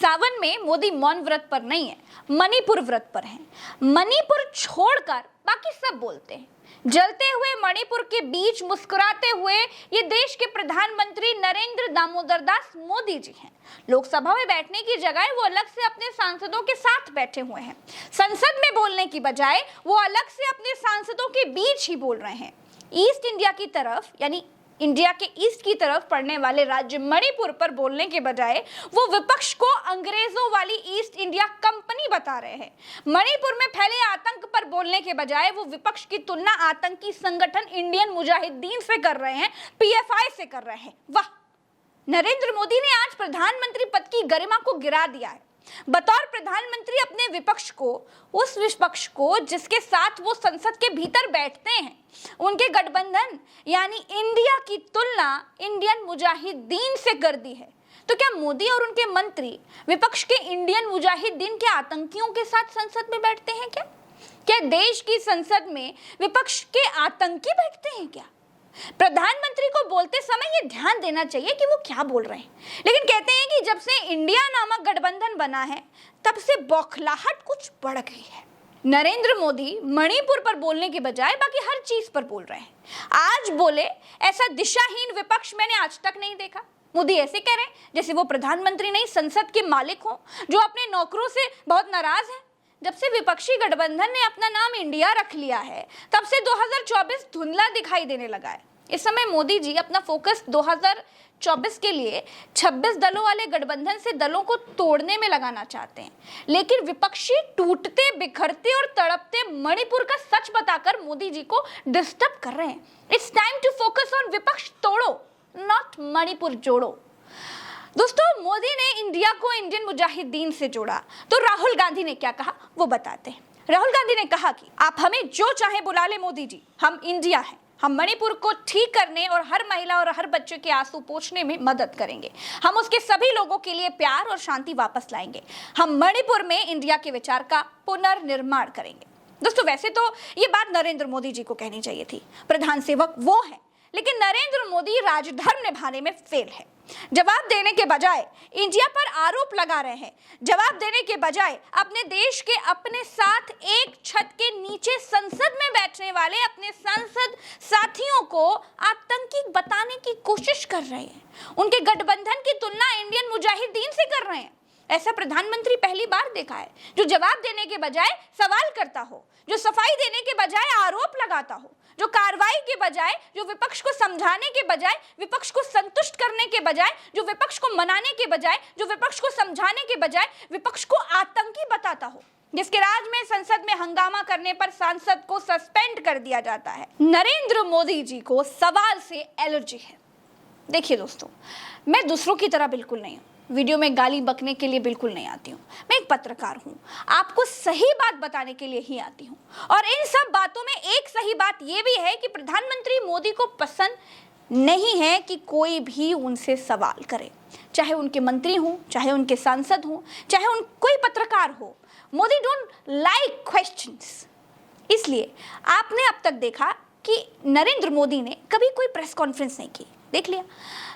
सावन में मोदी मौन व्रत पर नहीं है, मणिपुर व्रत पर है। मणिपुर छोड़कर बाकी सब बोलते हैं। जलते हुए मणिपुर के बीच मुस्कुराते हुए ये देश के प्रधानमंत्री नरेंद्र दामोदर दास मोदी जी हैं। लोकसभा में बैठने की जगह वो अलग से अपने सांसदों के साथ बैठे हुए हैं। संसद में बोलने की बजाय वो अलग से अपने सांसदों के बीच ही बोल रहे हैं। ईस्ट इंडिया की तरफ यानी इंडिया के ईस्ट की तरफ पड़ने वाले राज्य मणिपुर पर बोलने के बजाय वो विपक्ष को अंग्रेजों वाली ईस्ट इंडिया कंपनी बता रहे हैं। मणिपुर में फैले आतंक पर बोलने के बजाय वो विपक्ष की तुलना आतंकी संगठन इंडियन मुजाहिदीन से कर रहे हैं, पीएफआई से कर रहे हैं। वाह! नरेंद्र मोदी ने आज प्रधानमंत्री पद की गरिमा को गिरा दिया है। बतौर प्रधानमंत्री अपने विपक्ष को, उस विपक्ष को जिसके साथ वो संसद के भीतर बैठते हैं, उनके गठबंधन यानी इंडिया की तुलना इंडियन मुजाहिदीन से कर दी है। तो क्या मोदी और उनके मंत्री विपक्ष के इंडियन मुजाहिदीन के आतंकियों के साथ संसद में बैठते हैं क्या? क्या देश की संसद में विपक्ष के आतंकी बैठते हैं क्या? प्रधानमंत्री को बोलते समय ये ध्यान देना चाहिए कि वो क्या बोल रहे हैं, लेकिन कहते हैं कि जब से इंडिया नामक गठबंधन बना है तब से बौखलाहट कुछ बढ़ गई है। नरेंद्र मोदी मणिपुर पर बोलने के बजाय बाकी हर चीज पर बोल रहे हैं। आज बोले ऐसा दिशाहीन विपक्ष मैंने आज तक नहीं देखा। मोदी ऐसे कह रहे हैं जैसे वो प्रधानमंत्री नहीं संसद के मालिक हो, जो अपने नौकरों से बहुत नाराज हैं। जब से विपक्षी गठबंधन ने अपना नाम इंडिया रख लिया है तब से 2024 धुंधला दिखाई देने लगा है। इस समय मोदी जी अपना फोकस 2024 के लिए 26 दलों वाले गठबंधन से दलों को तोड़ने में लगाना चाहते हैं, लेकिन विपक्षी टूटते, बिखरते और तड़पते मणिपुर का सच बताकर मोदी जी को डिस्टर्ब कर रहे हैं। It's time to focus on विपक्ष तोड़ो, नॉट मणिपुर जोड़ो। दोस्तों, मोदी ने इंडिया को इंडियन मुजाहिदीन से जोड़ा, तो राहुल गांधी ने क्या कहा वो बताते हैं। राहुल गांधी ने कहा कि आप हमें जो चाहे बुला ले मोदी जी, हम इंडिया हैं। हम मणिपुर को ठीक करने और हर महिला और हर बच्चे के आंसू पोंछने में मदद करेंगे। हम उसके सभी लोगों के लिए प्यार और शांति वापस लाएंगे। हम मणिपुर में इंडिया के विचार का पुनर्निर्माण करेंगे। दोस्तों, वैसे तो ये बात नरेंद्र मोदी जी को कहनी चाहिए थी, प्रधान सेवक वो है, लेकिन नरेंद्र मोदी राजधर्म निभाने में फेल है। जवाब देने के बजाय इंडिया पर आरोप लगा रहे हैं। जवाब देने के बजाय अपने देश के अपने साथ एक छत के नीचे संसद में बैठने वाले अपने सांसद साथियों को आतंकी बताने की कोशिश कर रहे हैं। उनके गठबंधन की तुलना इंडियन मुजाहिदीन से कर रहे हैं। ऐसा प्रधानमंत्री पहली बार देखा है जो जवाब देने के बजाय सवाल करता हो, जो सफाई देने के बजाय आरोप लगाता हो, जो कार्रवाई के बजाय, जो विपक्ष को समझाने के बजाय, विपक्ष को संतुष्ट करने के बजाय, जो विपक्ष को मनाने के बजाय, जो विपक्ष को समझाने के बजाय विपक्ष को आतंकी बताता हो, जिसके राज में संसद में हंगामा करने पर सांसद को सस्पेंड कर दिया जाता है। नरेंद्र मोदी जी को सवाल से एलर्जी है। देखिए दोस्तों, मैं दूसरों की तरह बिल्कुल नहीं हूँ, वीडियो में गाली बकने के लिए बिल्कुल नहीं आती हूँ। मैं एक पत्रकार हूँ, आपको सही बात बताने के लिए ही आती हूँ। और इन सब बातों में एक सही बात यह भी है कि प्रधानमंत्री मोदी को पसंद नहीं है कि कोई भी उनसे सवाल करे, चाहे उनके मंत्री हों, चाहे उनके सांसद हों, चाहे कोई पत्रकार हो। Modi don't like questions. इसलिए आपने अब तक देखा कि नरेंद्र मोदी ने कभी कोई प्रेस कॉन्फ्रेंस नहीं की। देख लिया,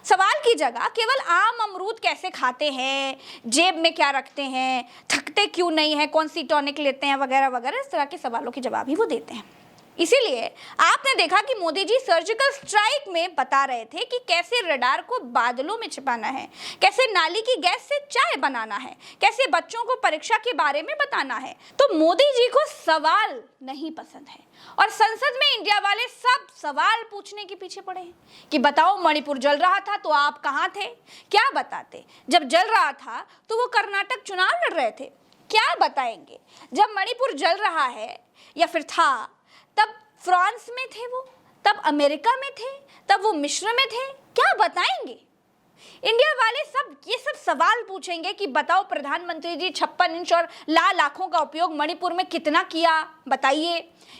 सवाल की जगह केवल आम अमरूद कैसे खाते हैं, जेब में क्या रखते हैं, थकते क्यों नहीं है, कौन सी टॉनिक लेते हैं, वगैरह वगैरह, इस तरह के सवालों के जवाब ही वो देते हैं। इसीलिए आपने देखा कि मोदी जी सर्जिकल स्ट्राइक में बता रहे थे कि कैसे रडार को बादलों में छिपाना है, कैसे नाली की गैस से चाय बनाना है, कैसे बच्चों को परीक्षा के बारे में बताना है। तो मोदी जी को सवाल नहीं पसंद है और संसद में इंडिया वाले सब सवाल पूछने के पीछे पड़े हैं कि बताओ मणिपुर जल रहा था तो आप कहाँ थे, क्या बताते? जब जल रहा था तो वो कर्नाटक चुनाव लड़ रहे थे, क्या बताएंगे? जब मणिपुर जल रहा है या फिर था तब फ्रांस में थे वो, तब अमेरिका में थे, तब वो मिस्र में थे, क्या बताएंगे? इंडिया वाले ये सब सवाल पूछेंगे कि बताओ प्रधानमंत्री जी 56 इंच और लाल आंखों का उपयोग मणिपुर में कितना किया, बताइए।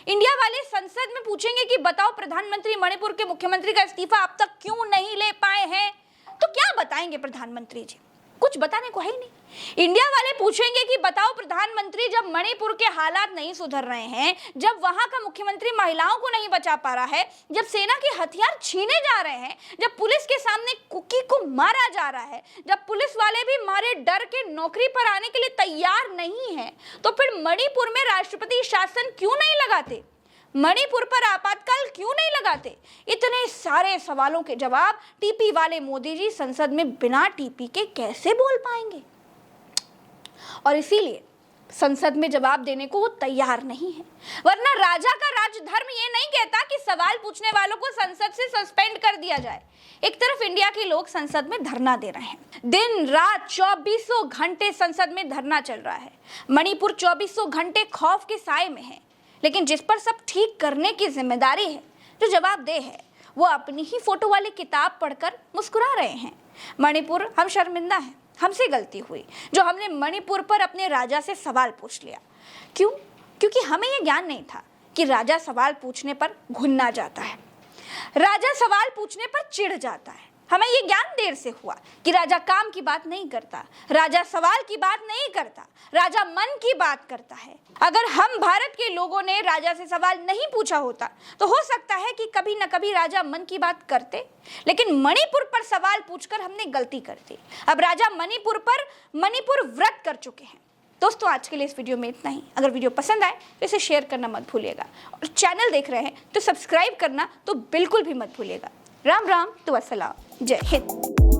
इंडिया वाले संसद में पूछेंगे कि बताओ प्रधानमंत्री मणिपुर के मुख्यमंत्री का इस्तीफा अब तक क्यों नहीं ले पाए हैं, तो क्या बताएंगे प्रधानमंत्री जी? कुछ बताने को है ही नहीं। इंडिया वाले पूछेंगे कि बताओ प्रधानमंत्री, जब मणिपुर के हालात नहीं सुधर रहे हैं, जब वहां का मुख्यमंत्री महिलाओं को नहीं बचा पा रहा है, जब सेना के हथियार छीने जा रहे हैं, जब पुलिस के सामने कुकी को मारा जा रहा है, जब पुलिस वाले भी मारे डर के नौकरी पर आने के लिए तैयार नहीं है, तो फिर मणिपुर में राष्ट्रपति शासन क्यों नहीं लगाते? मणिपुर पर आपातकाल क्यों नहीं लगाते? इतने सारे सवालों के जवाब टीपी वाले मोदी जी संसद में बिना टीपी के कैसे बोल पाएंगे? और इसीलिए संसद में जवाब देने को वो तैयार नहीं है। वरना राजा का राजधर्म ये नहीं कहता कि सवाल पूछने वालों को संसद से सस्पेंड कर दिया जाए। एक तरफ इंडिया के लोग संसद में धरना दे रहे हैं, दिन रात 24 घंटे संसद में धरना चल रहा है। मणिपुर 24 घंटे खौफ के साए में है, लेकिन जिस पर सब ठीक करने की जिम्मेदारी है, जो जवाबदेह है, वो अपनी ही फोटो वाली किताब पढ़कर मुस्कुरा रहे हैं। मणिपुर, हम शर्मिंदा हैं, हमसे गलती हुई जो हमने मणिपुर पर अपने राजा से सवाल पूछ लिया। क्यों? क्योंकि हमें यह ज्ञान नहीं था कि राजा सवाल पूछने पर घुन्ना जाता है, राजा सवाल पूछने पर चिढ़ जाता है। हमें यह ज्ञान देर से हुआ कि राजा काम की बात नहीं करता, राजा सवाल की बात नहीं करता, राजा मन की बात करता है। अगर हम भारत के लोगों ने राजा से सवाल नहीं पूछा होता तो हो सकता है कि कभी न कभी राजा मन की बात करते, लेकिन मणिपुर पर सवाल पूछकर हमने गलती कर दी। अब राजा मणिपुर पर मणिपुर व्रत कर चुके हैं। दोस्तों, आज के लिए इस वीडियो में इतना ही। अगर वीडियो पसंद आए तो इसे शेयर करना मत भूलिएगा, और चैनल देख रहे हैं तो सब्सक्राइब करना तो बिल्कुल भी मत भूलिएगा। राम राम, तो अस्सलाम, जय हिंद।